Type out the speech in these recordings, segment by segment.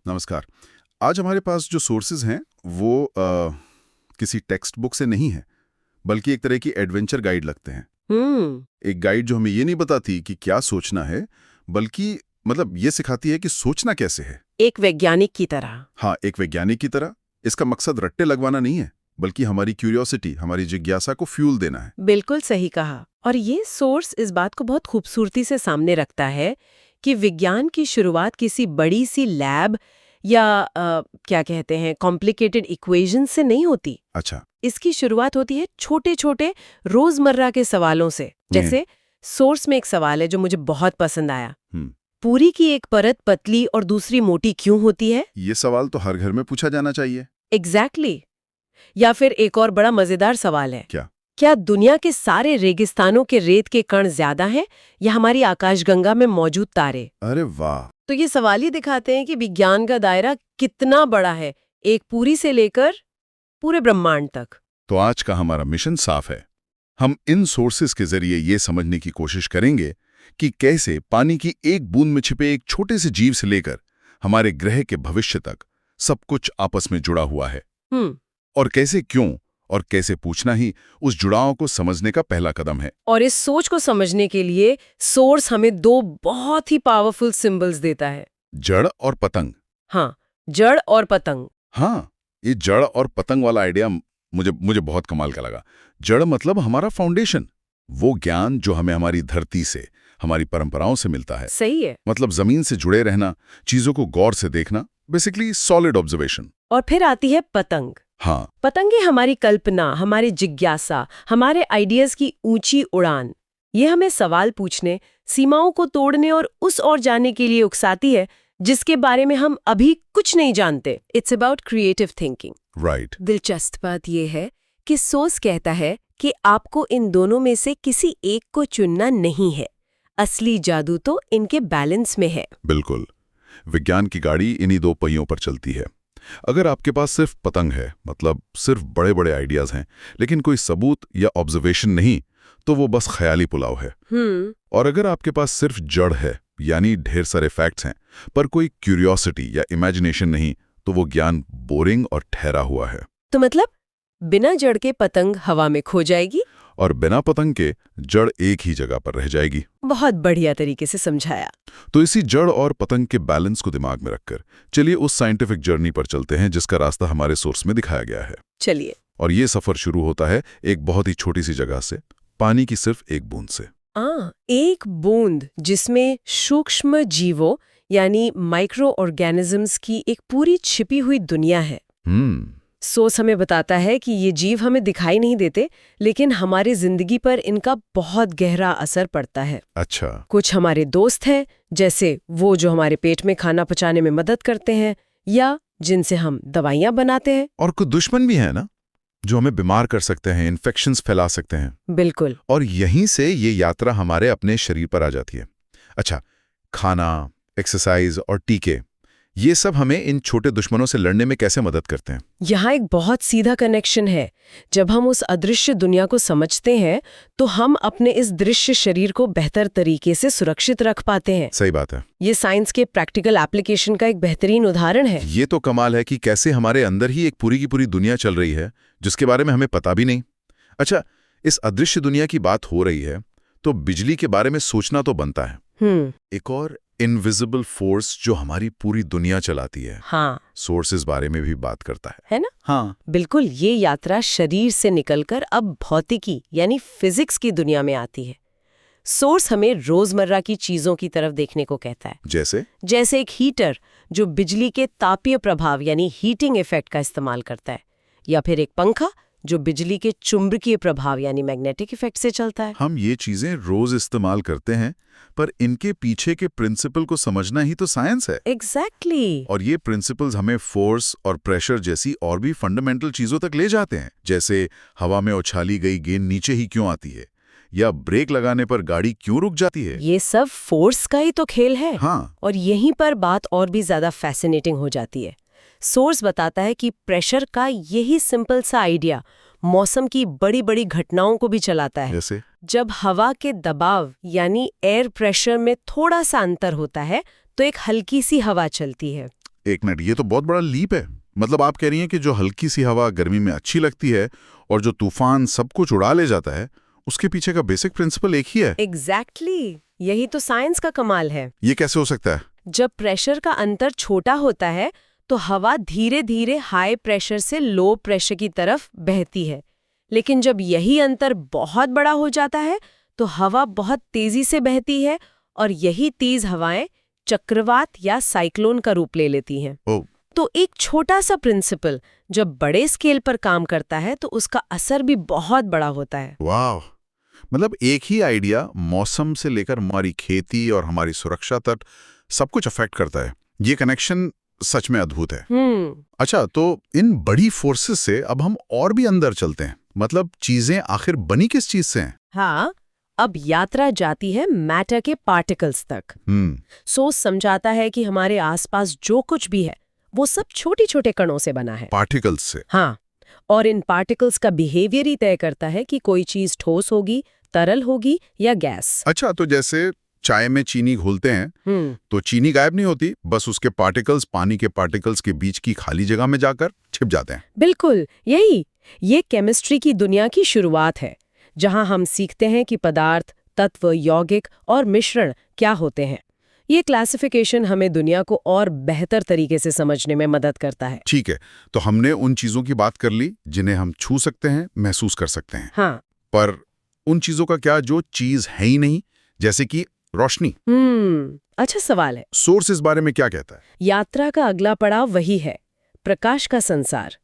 नमस्कार। आज हमारे पास जो सोर्सेज हैं वो किसी टेक्स्ट बुक से नहीं है, बल्कि एक तरह की एडवेंचर गाइड लगते हैं। एक गाइड जो हमें ये नहीं बताती कि क्या सोचना है, बल्कि मतलब ये सिखाती है कि सोचना कैसे है। एक वैज्ञानिक की तरह। हाँ, एक वैज्ञानिक की तरह। इसका मकसद रट्टे लगवाना नहीं है, बल्कि हमारी क्यूरियोसिटी, हमारी जिज्ञासा को फ्यूल देना है। बिल्कुल सही कहा। और ये सोर्स इस बात को बहुत खूबसूरती से सामने रखता है कि विज्ञान की शुरुआत किसी बड़ी सी लैब या क्या कहते हैं कॉम्प्लिकेटेड इक्वेशन से नहीं होती। अच्छा। इसकी शुरुआत होती है छोटे छोटे रोजमर्रा के सवालों से। जैसे सोर्स में एक सवाल है जो मुझे बहुत पसंद आया। पूरी की एक परत पतली और दूसरी मोटी क्यों होती है? ये सवाल तो हर घर में पूछा जाना चाहिए। एग्जैक्टली। या फिर एक और बड़ा मजेदार सवाल है, क्या दुनिया के सारे रेगिस्तानों के रेत के कण ज्यादा हैं या हमारी आकाशगंगा में मौजूद तारे? अरे वाह! तो ये सवाल ही दिखाते हैं कि विज्ञान का दायरा कितना बड़ा है, एक पूरी से लेकर पूरे ब्रह्मांड तक। तो आज का हमारा मिशन साफ है। हम इन सोर्सेज के जरिए ये समझने की कोशिश करेंगे कि कैसे पानी की एक बूंद में छिपे एक छोटे से जीव से लेकर हमारे ग्रह के भविष्य तक सब कुछ आपस में जुड़ा हुआ है। और कैसे, क्यों और कैसे पूछना ही उस जुड़ाव को समझने का पहला कदम है। और इस सोच को समझने के लिए सोर्स हमें दो बहुत ही पावरफुल सिंबल्स देता है। जड़ और पतंग। हाँ, जड़ और पतंग। हाँ, ये जड़ और पतंग वाला आइडिया मुझे बहुत कमाल का लगा। जड़ मतलब हमारा फाउंडेशन, वो ज्ञान जो हमें हमारी धरती से, हमारी परंपराओं से मिलता है। सही है। मतलब जमीन से जुड़े रहना, चीजों को गौर से देखना, बेसिकली सॉलिड ऑब्जर्वेशन। और फिर आती है पतंग। हाँ, पतंगे हमारी कल्पना, हमारी जिज्ञासा, हमारे आइडियाज की ऊंची उड़ान। ये हमें सवाल पूछने, सीमाओं को तोड़ने और उस ओर जाने के लिए उकसाती है जिसके बारे में हम अभी कुछ नहीं जानते। It's about creative thinking. Right. दिलचस्प बात यह है कि सोर्स कहता है कि आपको इन दोनों में से किसी एक को चुनना नहीं है। असली जादू तो इनके बैलेंस में है। बिल्कुल। विज्ञान की गाड़ी इन्हीं दो पहियों पर चलती है। अगर आपके पास सिर्फ पतंग है, मतलब सिर्फ बड़े बड़े आइडियाज हैं, लेकिन कोई सबूत या ऑब्जर्वेशन नहीं, तो वो बस ख्याली पुलाव है। और अगर आपके पास सिर्फ जड़ है, यानी ढेर सारे फैक्ट्स हैं, पर कोई क्यूरियोसिटी या इमेजिनेशन नहीं, तो वो ज्ञान बोरिंग और ठहरा हुआ है। तो मतलब बिना जड़ के पतंग हवा में खो जाएगी और बिना पतंग के जड़ एक ही जगह पर रह जाएगी। बहुत बढ़िया तरीके से समझाया। तो इसी जड़ और पतंग के बैलेंस को दिमाग में रखकर चलिए उस साइंटिफिक जर्नी पर चलते हैं जिसका रास्ता हमारे सोर्स में दिखाया गया है। चलिए। और ये सफर शुरू होता है एक बहुत ही छोटी सी जगह से, पानी की सिर्फ एक बूंद से। एक बूंद जिसमें सूक्ष्म जीवों यानी माइक्रो ऑर्गेनिजम्स की एक पूरी छिपी हुई दुनिया है। सोर्स हमें बताता है कि ये जीव हमें दिखाई नहीं देते, लेकिन हमारी जिंदगी पर इनका बहुत गहरा असर पड़ता है। अच्छा। कुछ हमारे दोस्त हैं, जैसे वो जो हमारे पेट में खाना पचाने में मदद करते हैं या जिनसे हम दवाइयाँ बनाते हैं। और कुछ दुश्मन भी हैं ना, जो हमें बीमार कर सकते हैं, इन्फेक्शंस फैला सकते हैं। बिल्कुल। और यहीं से ये यात्रा हमारे अपने शरीर पर आ जाती है। अच्छा, खाना, एक्सरसाइज और टीके, ये सब हमें इन छोटे दुश्मनों से लड़ने में कैसे मदद करते हैं? यहाँ एक बहुत सीधा कनेक्शन है। जब हम उस अदृश्य दुनिया को समझते हैं तो हम अपने इस दृश्य शरीर को बेहतर तरीके से सुरक्षित रख पाते हैं। सही बात है। ये साइंस के प्रैक्टिकल एप्लीकेशन का एक बेहतरीन उदाहरण है। ये तो कमाल है कि कैसे हमारे अंदर ही एक पूरी की पूरी दुनिया चल रही है जिसके बारे में हमें पता भी नहीं। अच्छा, इस अदृश्य दुनिया की बात हो रही है तो बिजली के बारे में सोचना तो बनता है। एक और इनविजिबल फोर्स जो हमारी पूरी दुनिया चलाती है। हाँ। सोर्स इस बारे में भी बात करता है ना? हाँ, बिल्कुल। ये यात्रा शरीर से निकलकर अब भौतिकी यानी फिजिक्स की दुनिया में आती है। सोर्स हमें रोजमर्रा की चीजों की तरफ देखने को कहता है। जैसे एक हीटर जो बिजली के तापीय प्रभाव यानी हीटिंग इफेक्ट का इस्तेमाल करता है, या फिर एक पंखा जो बिजली के चुंबकीय प्रभाव यानी मैग्नेटिक इफेक्ट से चलता है। हम ये चीजें रोज इस्तेमाल करते हैं, पर इनके पीछे के प्रिंसिपल को समझना ही तो साइंस है। एग्जैक्टली। और ये प्रिंसिपल्स हमें फोर्स और प्रेशर जैसी और भी फंडामेंटल चीजों तक ले जाते हैं। जैसे हवा में उछाली गई गेंद नीचे ही क्यों आती है, या ब्रेक लगाने पर गाड़ी क्यों रुक जाती है। ये सब फोर्स का ही तो खेल है। हाँ। और यहीं पर बात और भी ज्यादा फैसिनेटिंग हो जाती है। सोर्स बताता है कि प्रेशर का यही सिंपल सा आइडिया मौसम की बड़ी बड़ी घटनाओं को भी चलाता है। जैसे जब हवा के दबाव यानी एयर प्रेशर में थोड़ा सा अंतर होता है तो एक हल्की सी हवा चलती है। एक मिनट, ये तो बहुत बड़ा लीप है। मतलब आप कह रही हैं कि जो हल्की सी हवा गर्मी में अच्छी लगती है और जो तूफान सब कुछ उड़ा ले जाता है, उसके पीछे का बेसिक प्रिंसिपल एक ही है। एग्जैक्टली यही तो साइंस का कमाल है। ये कैसे हो सकता है? जब प्रेशर का अंतर छोटा होता है तो हवा धीरे धीरे हाई प्रेशर से लो प्रेशर की तरफ बहती है, लेकिन जब यही अंतर बहुत बड़ा हो जाता है तो हवा बहुत तेजी से बहती है और यही तेज हवाएं चक्रवात या साइक्लोन का रूप ले लेती हैं। तो एक छोटा सा प्रिंसिपल जब बड़े स्केल पर काम करता है तो उसका असर भी बहुत बड़ा होता है। वाह, मतलब एक ही आइडिया मौसम से लेकर हमारी खेती और हमारी सुरक्षा तक सब कुछ अफेक्ट करता है। ये कनेक्शन सच में अद्भुत है। अच्छा, तो इन बड़ी फोर्सेस से अब हम और भी अंदर चलते हैं। मतलब चीजें आखिर बनी किस चीज से हैं? हाँ, अब यात्रा जाती है मैटर के पार्टिकल्स तक। सोच समझाता है कि हमारे आसपास जो कुछ भी है वो सब छोटे छोटे कणों से बना है। पार्टिकल्स से? हाँ, और इन पार्टिकल्स का बिहेवियर ही तय करता है कि कोई चीज ठोस होगी, तरल होगी या गैस। अच्छा, तो जैसे चाय में चीनी घोलते हैं तो चीनी गायब नहीं होती, बस उसके पार्टिकल्स पानी के पार्टिकल्स के बीच की खाली जगह में जाकर छिप जाते हैं। बिल्कुल यही, ये केमिस्ट्री की दुनिया की शुरुआत है, जहां हम सीखते हैं कि पदार्थ, तत्व, यौगिक और मिश्रण क्या होते हैं। ये क्लासिफिकेशन हमें दुनिया को और बेहतर तरीके से समझने में मदद करता है। ठीक है, तो हमने उन चीजों की बात कर ली जिन्हें हम छू सकते हैं, महसूस कर सकते हैं। हाँ, पर उन चीजों का क्या जो चीज है ही नहीं, जैसे कि रोशनी? अच्छा सवाल है। सोर्स इस बारे में क्या कहता है? यात्रा का अगला पड़ाव वही है, प्रकाश का संसार।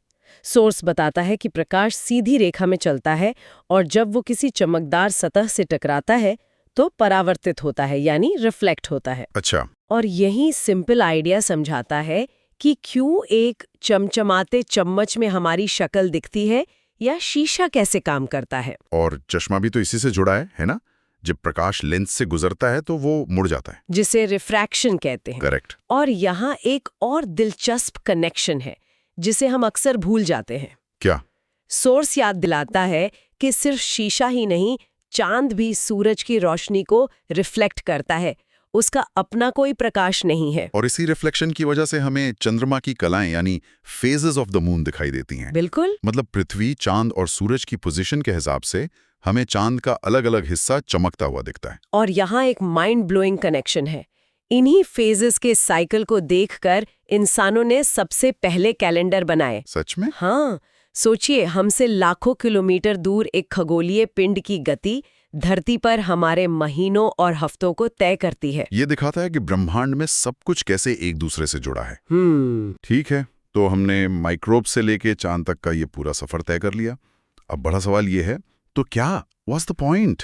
सोर्स बताता है कि प्रकाश सीधी रेखा में चलता है और जब वो किसी चमकदार सतह से टकराता है तो परावर्तित होता है, यानी रिफ्लेक्ट होता है। अच्छा। और यही सिंपल आइडिया समझाता है कि क्यों एक चमचमाते चम्मच में हमारी शक्ल दिखती है या शीशा कैसे काम करता है। और चश्मा भी तो इसी से जुड़ा है ना? जब प्रकाश लेंस से गुजरता है तो वो मुड़ जाता है, जिसे रिफ्रैक्शन कहते हैं। करेक्ट। और यहाँ एक और दिलचस्प कनेक्शन है जिसे हम अक्सर भूल जाते हैं। क्या? सोर्स याद दिलाता है कि सिर्फ शीशा ही नहीं, चांद भी सूरज की रोशनी को रिफ्लेक्ट करता है, उसका अपना कोई प्रकाश नहीं है। और इसी रिफ्लेक्शन की वजह से हमें चंद्रमा की कलाएं यानी फेजेस ऑफ द मून दिखाई देती हैं। बिल्कुल। मतलब पृथ्वी, चांद और सूरज की पोजीशन के हिसाब से हमें चांद का अलग अलग हिस्सा चमकता हुआ दिखता है। और यहाँ एक माइंड ब्लोइंग कनेक्शन है। इन्हीं फेजेस के साइकिल को देखकर इंसानों ने सबसे पहले कैलेंडर बनाए। सच में? हाँ, सोचिए, हमसे लाखों किलोमीटर दूर एक खगोलीय पिंड की गति धरती पर हमारे महीनों और हफ्तों को तय करती है। ये दिखाता है कि ब्रह्मांड में सब कुछ कैसे एक दूसरे से जुड़ा है। ठीक है, तो हमने माइक्रोब से लेके चांद तक का ये पूरा सफर तय कर लिया। अब बड़ा सवाल ये है, तो क्या व्हाट्स द पॉइंट?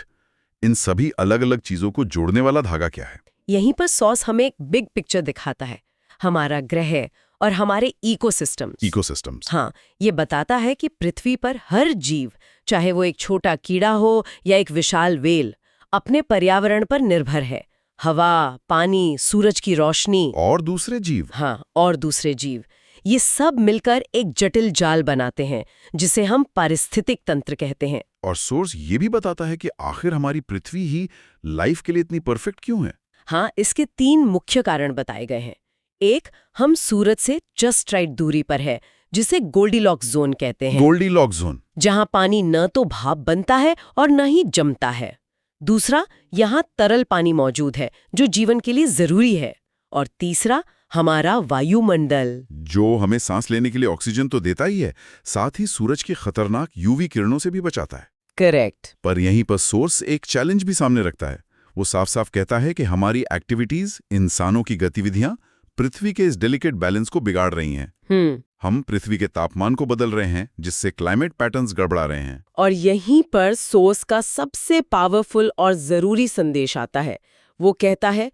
इन सभी अलग अलग चीजों को जोड़ने वाला धागा क्या है? यहीं पर सॉस हमें एक बिग पिक्चर दिखाता है, हमारा ग्रह और हमारे इकोसिस्टम्स। हाँ, ये बताता है कि पृथ्वी पर हर जीव, चाहे वो एक छोटा कीड़ा हो या एक विशाल वेल, अपने पर्यावरण पर निर्भर है। हवा, पानी, सूरज की रोशनी और दूसरे जीव। हाँ, और दूसरे जीव, ये सब मिलकर एक जटिल जाल बनाते हैं जिसे हम पारिस्थितिक तंत्र कहते हैं। और सोर्स ये भी बताता है कि आखिर हमारी पृथ्वी ही लाइफ के लिए इतनी परफेक्ट क्यों है? हाँ, इसके 3 मुख्य कारण बताए गए हैं। एक, हम सूरज से जस्ट राइट दूरी पर है, जिसे गोल्डीलॉक्स जोन कहते हैं। Goldilocks zone? जहां पानी न तो भाप बनता है और न ही जमता है। दूसरा, यहाँ तरल पानी मौजूद है जो जीवन के लिए जरूरी है। और तीसरा, हमारा वायुमंडल, जो हमें सांस लेने के लिए ऑक्सीजन तो देता ही है, साथ ही सूरज की खतरनाक यूवी किरणों से भी बचाता है। करेक्ट। पर यहीं पर सोर्स एक चैलेंज भी सामने रखता है। वो साफ साफ कहता है कि हमारी एक्टिविटीज, इंसानों की गतिविधियां पृथ्वी के इस डेलिकेट बैलेंस को बिगाड़ रही हैं। हम पृथ्वी के तापमान को बदल रहे हैं, जिससे क्लाइमेट पैटर्न्स गड़बड़ा रहे हैं। और यहीं पर सोर्स का सबसे पावरफुल और जरूरी संदेश आता है। वो कहता है,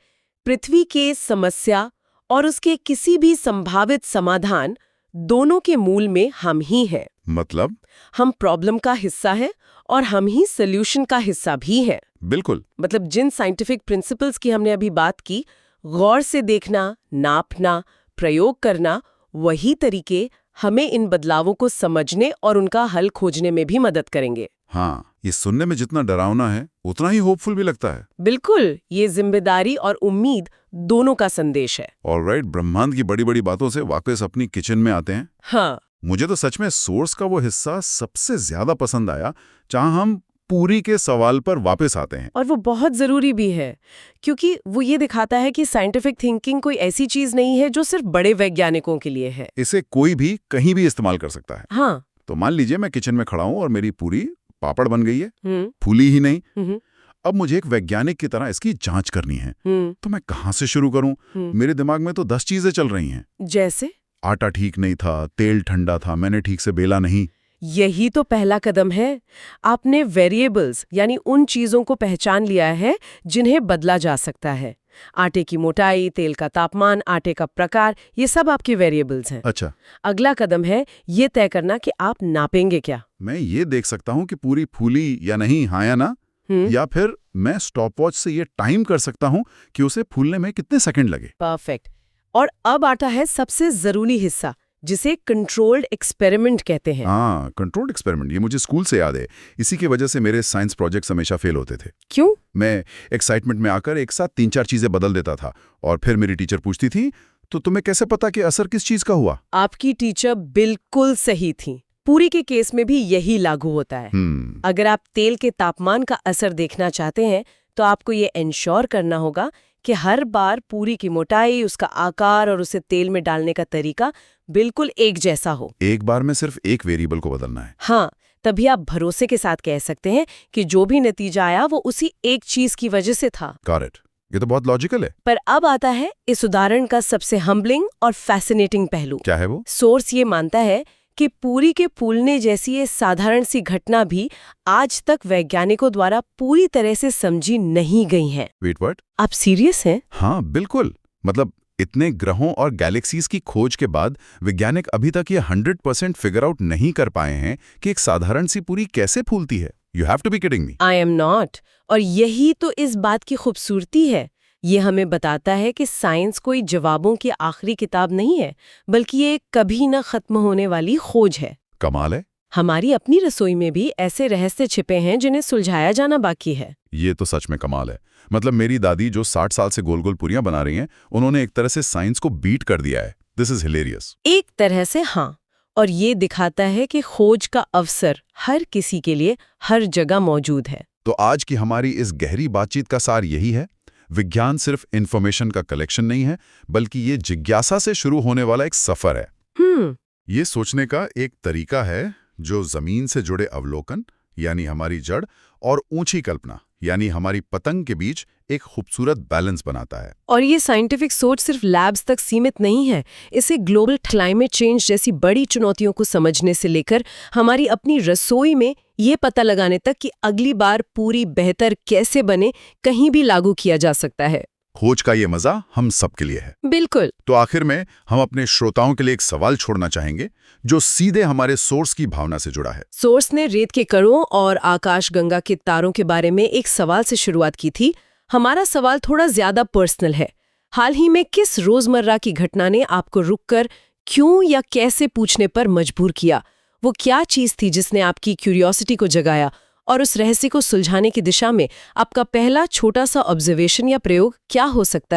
पृथ्वी के समस्या और उसके किसी भी संभावित समाधान दोनों के मूल में हम ही हैं। मतलब? हम प्रॉब्लम का हिस्सा है और हम ही सॉल्यूशन का हिस्सा भी हैं। बिल्कुल। मतलब जिन साइंटिफिक प्रिंसिपल्स की हमने अभी बात की, गौर से देखना, नापना, प्रयोग करना, वही तरीके हमें इन बदलावों को समझने और उनका हल खोजने में भी मदद करेंगे। हाँ, ये सुनने में जितना डरावना है उतना ही होपफुल भी लगता है। बिल्कुल, ये जिम्मेदारी और उम्मीद दोनों का संदेश है। ऑलराइट, ब्रह्मांड की बड़ी बड़ी बातों से वापस अपनी किचन में आते हैं। हाँ, मुझे तो सच में सोर्स का वो हिस्सा सबसे ज्यादा पसंद आया जहां हम पूरी के सवाल पर वापस आते हैं। और वो बहुत जरूरी भी है, क्योंकि वो ये दिखाता है कि साइंटिफिक थिंकिंग कोई ऐसी चीज नहीं है जो सिर्फ बड़े वैज्ञानिकों के लिए है। इसे कोई भी कहीं भी इस्तेमाल कर सकता है। हाँ। तो मान लीजिए मैं किचन में खड़ा हूं और मेरी पूरी पापड़ बन गई है, फूली ही नहीं। अब मुझे एक वैज्ञानिक की तरह इसकी जांच करनी है। तो मैं कहां से शुरू करूं? मेरे दिमाग में तो 10 चीजें चल रही हैं। जैसे? आटा ठीक नहीं था, तेल ठंडा था, मैंने ठीक से बेला नहीं। यही तो पहला कदम है। आपने वेरिएबल्स यानी उन चीजों को पहचान लिया है जिन्हें बदला जा सकता है। आटे की मोटाई, तेल का तापमान, आटे का प्रकार, ये सब आपके वेरिएबल्स हैं। अच्छा। अगला कदम है ये तय करना कि आप नापेंगे क्या। मैं ये देख सकता हूँ कि पूरी फूली या नहीं, हाँ या ना। या फिर मैं स्टॉपवॉच से ये टाइम कर सकता हूँ कि उसे फूलने में कितने सेकंड लगे। परफेक्ट। और अब आता है सबसे जरूरी हिस्सा, जिसे कंट्रोल्ड एक्सपेरिमेंट कहते हैं। हाँ, कंट्रोल्ड एक्सपेरिमेंट, ये मुझे स्कूल से याद है। इसी की वजह से मेरे साइंस प्रोजेक्ट्स हमेशा फेल होते थे। क्यों? मैं एक्साइटमेंट में आकर एक साथ 3-4 चीजें बदल देता था और फिर मेरी टीचर पूछती थी, तो तुम्हें कैसे पता कि असर किस चीज का हुआ? आपकी टीचर बिल्कुल सही थी। पूरी के केस में भी यही लागू होता है। अगर आप तेल के तापमान का असर देखना चाहते हैं तो आपको ये इंश्योर करना होगा कि हर बार पूरी की मोटाई, उसका आकार और उसे तेल में डालने का तरीका बिल्कुल एक जैसा हो। एक बार में सिर्फ एक वेरिएबल को बदलना है। हाँ, तभी आप भरोसे के साथ कह सकते हैं कि जो भी नतीजा आया वो उसी एक चीज की वजह से था। Got it. ये तो बहुत लॉजिकल है। पर अब आता है इस उदाहरण का सबसे हम्बलिंग और फैसिनेटिंग पहलू। क्या है वो? सोर्स ये मानता है कि पूरी के फूलने जैसी ये साधारण सी घटना भी आज तक वैज्ञानिकों द्वारा पूरी तरह से समझी नहीं गई है। Wait, what? आप सीरियस हैं? हाँ, बिल्कुल। मतलब इतने ग्रहों और गैलेक्सीज की खोज के बाद वैज्ञानिक अभी तक ये 100% फिगर आउट नहीं कर पाए हैं कि एक साधारण सी पूरी कैसे फूलती है। You have to be kidding me. I am not. और यही तो इस बात की खूबसूरती है। ये हमें बताता है कि साइंस कोई जवाबों की आखिरी किताब नहीं है, बल्कि ये कभी न खत्म होने वाली खोज है। कमाल है। हमारी अपनी रसोई में भी ऐसे रहस्य छिपे हैं जिन्हें सुलझाया जाना बाकी है। ये तो सच में कमाल है। मतलब मेरी दादी जो 60 साल से गोल गोल पूरियां बना रही हैं, उन्होंने एक तरह से साइंस को बीट कर दिया है। This is hilarious. एक तरह से हाँ। और ये दिखाता है कि खोज का अवसर हर किसी के लिए हर जगह मौजूद है। तो आज की हमारी इस गहरी बातचीत का सार यही है, विज्ञान सिर्फ इंफॉर्मेशन का कलेक्शन नहीं है, बल्कि ये जिज्ञासा से शुरू होने वाला एक सफर है। ये सोचने का एक तरीका है जो जमीन से जुड़े अवलोकन यानी हमारी जड़ और ऊंची कल्पना यानी हमारी पतंग के बीच एक खूबसूरत बैलेंस बनाता है। और ये साइंटिफिक सोच सिर्फ लैब्स तक सीमित नहीं है। इसे ग्लोबल क्लाइमेट चेंज जैसी बड़ी चुनौतियों को समझने से लेकर हमारी अपनी रसोई में ये पता लगाने तक कि अगली बार पूरी बेहतर कैसे बने, कहीं भी लागू किया जा सकता है। खोज का ये मजा हम सबके लिए है। बिल्कुल। तो आखिर में हम अपने श्रोताओं के लिए एक सवाल छोड़ना चाहेंगे जो सीधे हमारे सोर्स की भावना से जुड़ा है। सोर्स ने रेत के कणों और आकाशगंगा के तारों के बारे में एक सवाल से शुरुआत की थी। हमारा सवाल थोड़ा ज्यादा पर्सनल है। हाल ही में किस रोजमर्रा की घटना ने आपको रुककर क्यों या कैसे पूछने पर मजबूर किया? वो क्या चीज थी जिसने आपकी क्यूरियोसिटी को जगाया? और उस रहस्य को सुलझाने की दिशा में आपका पहला छोटा सा ऑब्जर्वेशन या प्रयोग क्या हो सकता है?